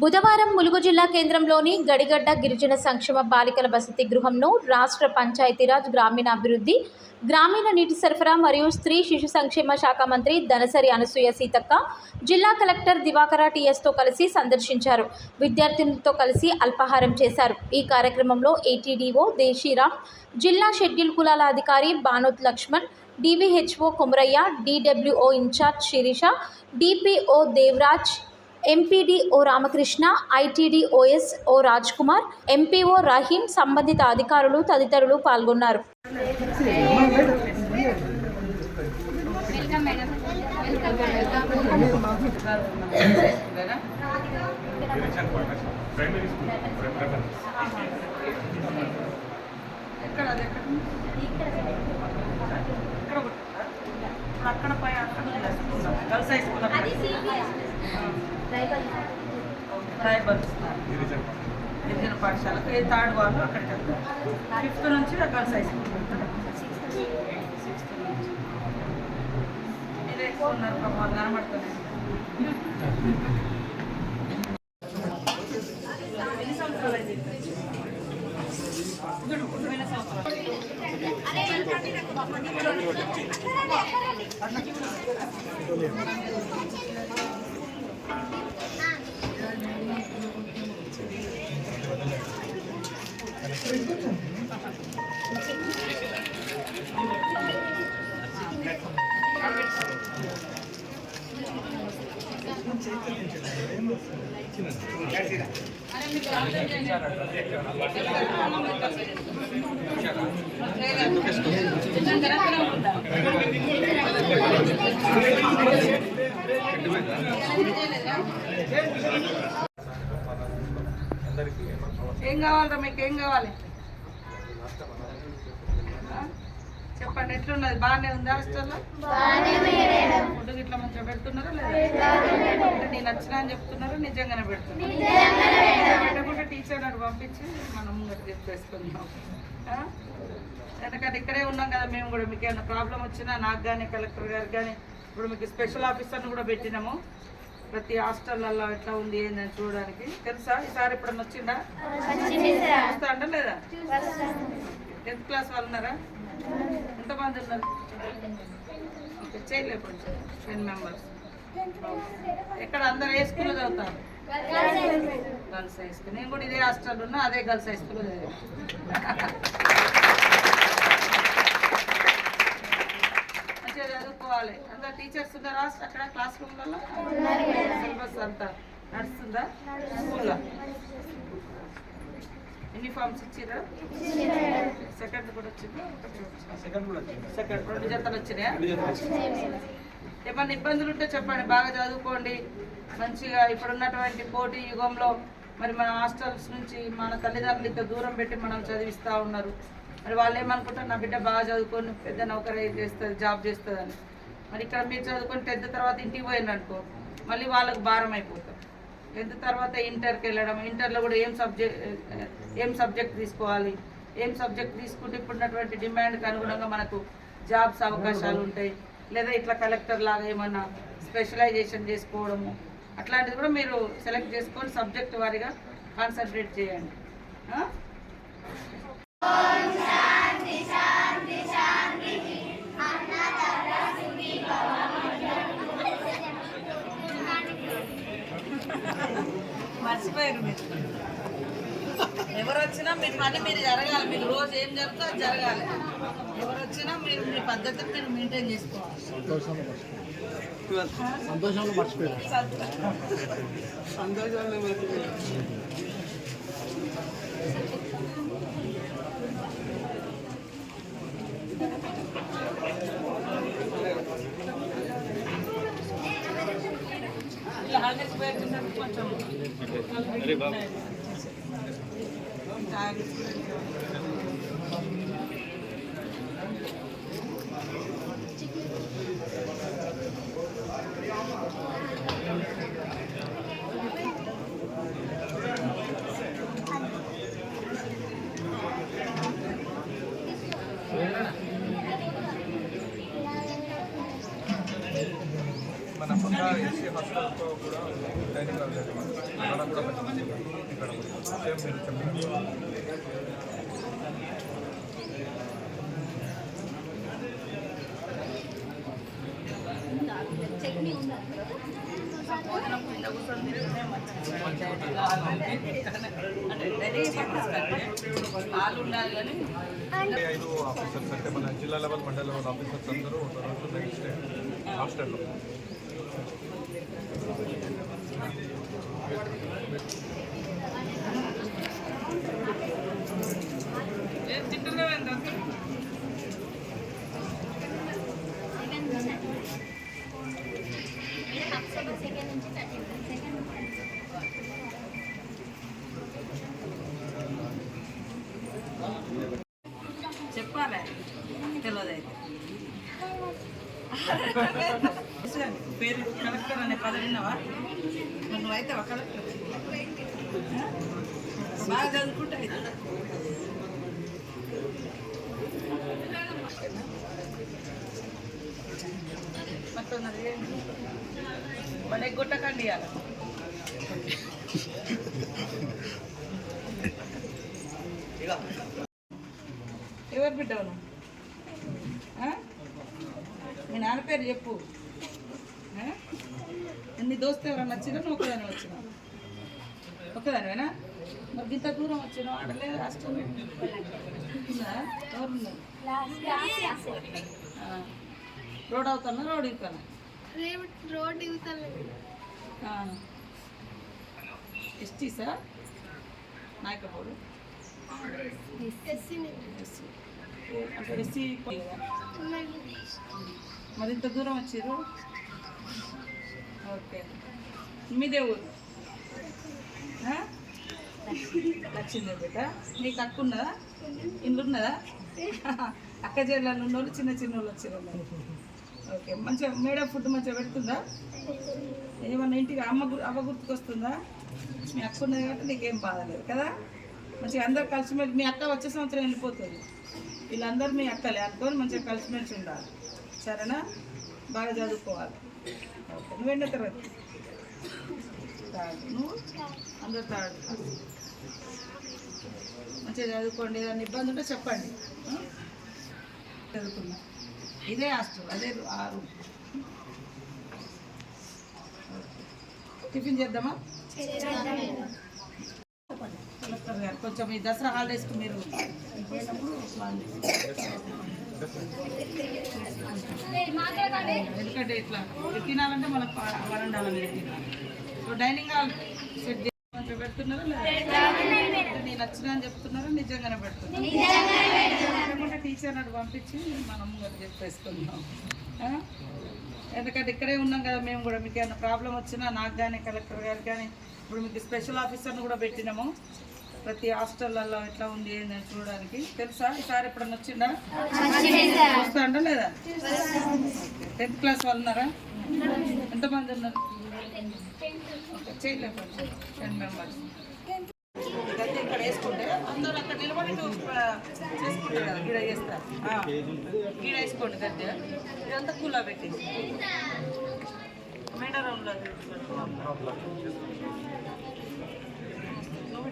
బుధవారం ములుగు జిల్లా కేంద్రంలోని గడిగడ్డ గిరిజన సంక్షేమ బాలికల వసతి గృహంను రాష్ట్ర పంచాయతీరాజ్ గ్రామీణాభివృద్ధి, గ్రామీణ నీటి సరఫరా మరియు స్త్రీ శిశు సంక్షేమ శాఖ మంత్రి దనసరి అనసూయ సీతక్క, జిల్లా కలెక్టర్ దివాకర టీఎస్తో కలిసి సందర్శించారు. విద్యార్థినులతో కలిసి అల్పాహారం చేశారు. ఈ కార్యక్రమంలో ఏటీడీఓ దేశీరామ్, జిల్లా షెడ్యూల్ కులాల అధికారి Banoth Laxman, DVHO Komaraiah, DWO incharge Sirisha, DPO Devaraj, MPDO Ramakrishna, ITDO SO Raj Kumar, MPO Rahim, సంబంధిత అధికారులు తదితరులు పాల్గొన్నారు. గిరిజన పాఠశాలకు థర్డ్ వాళ్ళు అక్కడికి వెళ్తారు. 5th నుంచి గర్ల్స్ హై స్కూల్ మీరే ఎక్కువ ఉన్నారు వాళ్ళు కనబడుతున్నాయి. ఎన్ని సంవత్సరాలు అయితే ఏం కావాలరా? మీకు ఏం కావాలి చెప్పండి. ఎట్లున్నది? బాగానే ఉందా హాస్టల్లో? ఫుడ్ ఇట్లా మంచిగా పెడుతున్నారా లేదా? అంటే నేను నచ్చినా అని చెప్తున్నారా? నిజంగానే పెడుతున్నారు? పెట్టకుండా టీచర్ అటు పంపించి మనం చెప్పేసుకుందాం. ఎందుకంటే ఇక్కడే ఉన్నాం కదా మేము కూడా. మీకు ఏమైనా ప్రాబ్లం వచ్చినా నాకు కానీ కలెక్టర్ గారికి కానీ, ఇప్పుడు మీకు స్పెషల్ ఆఫీసర్ని కూడా పెట్టినాము. ప్రతి హాస్టల్లో ఎట్లా ఉంది ఏందని చూడడానికి. తెలుసా ఈసారి ఎప్పుడన్నా వచ్చిందా? వస్తా అంట లేదా? 10th క్లాస్ వాళ్ళు ఉన్నారా? ఎంతమంది ఉన్నారు? ఓకే, చేయలేదు కొంచెం 10 మెంబర్స్. ఎక్కడ అందరు ఏ స్కూల్లో చదువుతారు? Girls high school. నేను కూడా ఇదే హాస్టల్ ఉన్నా, అదే గర్ల్స్ హై స్కూల్లో చదివాను. మంచిగా చదువుకోవాలి. అందరు టీచర్స్ ఉన్నారా అక్కడ క్లాస్ రూమ్లలో? సిలబస్ అంతా నడుస్తుందా స్కూల్లో? యూనిఫామ్స్ ఇచ్చిరా? సెకండ్ కూడా వచ్చిందా? సెకండ్ 2 జతలు వచ్చినాయా? ఏమన్నా ఇబ్బందులు ఉంటే చెప్పండి. బాగా చదువుకోండి మంచిగా. ఇప్పుడున్నటువంటి పోటీ యుగంలో మరి మన హాస్టల్స్ నుంచి మన తల్లిదండ్రులు ఇంత దూరం పెట్టి మనం చదివిస్తూ ఉన్నారు. మరి వాళ్ళు ఏమనుకుంటారు, నా బిడ్డ బాగా చదువుకొని పెద్ద నౌకరీ చేస్తుంది, జాబ్ చేస్తుందని. మరి ఇక్కడ మీరు చదువుకొని 10th తర్వాత ఇంటికి పోయిందనుకో, మళ్ళీ వాళ్ళకు భారం అయిపోతారు. 10th తర్వాత ఇంటర్కి వెళ్ళడం, ఇంటర్లో కూడా ఏం సబ్జెక్ట్ తీసుకోవాలి, ఏం సబ్జెక్ట్ తీసుకుంటే ఇప్పుడున్నటువంటి డిమాండ్కి అనుగుణంగా మనకు జాబ్స్ అవకాశాలు ఉంటాయి. లేదా ఇట్లా కలెక్టర్ లాగా ఏమన్నా స్పెషలైజేషన్ చేసుకోవడము అట్లాంటిది కూడా మీరు సెలెక్ట్ చేసుకొని సబ్జెక్ట్ వారీగా కాన్సన్ట్రేట్ చేయండి. మర్చిపోయారు మీరు. ఎవరు వచ్చినా మీ పని మీరు జరగాలి. మీరు రోజు ఏం జరుగుతుందో అది జరగాలి. ఎవరు వచ్చినా మీరు మీ పద్ధతిని మీరు మెయింటైన్ చేసుకోవాలి. సంతోషంలో మర్చిపోయారు. హాలిడేస్ పోయేటప్పుడు కొంచెం మన పక్క ఎస్సీ హాస్టల్తో కూడా డైనింగ్ అవైలబుల్ మన కూడా విషయం మీరు చెప్పండి. భోజనం కింద కూర్చొని తింటేనే మంచిది. పాలు ఉండాలి కానీ 5 ఆఫీసర్స్ అంటే మన జిల్లా లెవెల్ మండల లెవెల్ ఆఫీసర్స్ అందరూ ఒక రోజు నెక్స్ట్ డే హాస్టల్లో తింటున్నావు. చెప్పాలి తెలియదు అయితే పేరు కలెక్టర్ అనే పదవి విన్నావా? నువ్వు అవుతావా కలెక్టర్? బాగా చదువుకుంటా మట్టున్నది బడే గుట్టకండి ఇవాళ. ఎవరు బిడ్డవు నువ్వు? మీ నాన్న పేరు చెప్పు. నీ దోస్తు ఎవరన్నా వచ్చినా నువ్వు ఒకదాని వచ్చినా? ఒక్కదానివేనా? మరి ఇంత దూరం వచ్చినావు ఆడలేదు హాస్టల్ ఎవరున్నారు? రోడ్ అవుతానా రోడ్ ఇవ్వతానా? రోడ్ ఇవ్వతాను. ఎస్టీసా నాయకపోడు అంటే ఎస్సీ. మరి ఇంత దూరం వచ్చారు. ఓకే మీదే ఊరు? లక్ష్మీదేవి బిడ్డ. నీకు అక్క ఉన్నదా? ఇల్లు ఉన్నదా? అక్క చెల్లెళ్ళు ఉన్నోళ్ళు చిన్న చిన్న వాళ్ళు వచ్చారు. ఓకే మంచిగా మేడం ఫుడ్ మంచిగా పెడుతుందా? ఏమన్నా ఇంటికి అవ్వ గుర్తుకొస్తుందా? మీ అక్క ఉన్నది కాబట్టి నీకేం బాధ లేదు కదా. మంచిగా అందరు కలిసిమెలిసి మీ అక్క వచ్చే సంవత్సరం వెళ్ళిపోతుంది. వీళ్ళందరూ మీ అక్కలే అనుకొని మంచిగా కలిసిమెలిసి ఉండాలి. సరేనా? బాగా చదువుకోవాలి. ఓకే నువ్వు ఎన్నో తరగతి? థర్డ్. నువ్వు? అందరు థర్డ్. మంచిగా చదువుకోండి. ఏదైనా ఇబ్బంది ఉంటే చెప్పండి. చదువుకున్నా ఇదే హాస్టల్ అదే ఆ రూమ్. టిఫిన్ చేద్దామా? కలెక్టర్ గారు కొంచెం ఈ దసరా హాలిడేస్కి మీరు పోయినప్పుడు ఎందుకంటే ఇట్లా తినాలంటే మనకు వరండాల మీద తినాలి. సో డైనింగ్ హాల్ సెట్ చేసి మంచిగా పెడుతున్నారా లేదా? నేను నచ్చిన అని చెప్తున్నారా? నిజంగానే పెడుతున్నారు. లేకుంటే టీచర్ నాడు పంపించి మనం చెప్పేసుకుందాం. ఎందుకంటే ఇక్కడే ఉన్నాం కదా మేము కూడా. మీకు ఏమైనా ప్రాబ్లం వచ్చినా నాకు కానీ కలెక్టర్ గారికి కానీ ఇప్పుడు మీకు స్పెషల్ ఆఫీసర్ని కూడా పెట్టినాము. ప్రతి హాస్టల్లో ఎట్లా ఉంది ఏందని చూడడానికి. తెలుసా ఈసారి ఎప్పుడన్నా వచ్చిందా? వస్తా అంట లేదా? 10th క్లాస్ వాళ్ళు ఉన్నారా? ఎంతమంది ఉన్నారు? చేయలేకపోతే 10 మెంబర్స్. గద్దె ఇక్కడ వేసుకుంటే అందరూ అక్కడ నిలబడి చేసుకుంటారు కదా. గీడ వేస్తారు. గీడ వేసుకోండి గద్దె. ఇదంతా కూలా పెట్టేసి మేడ రూమ్లో నువ్వు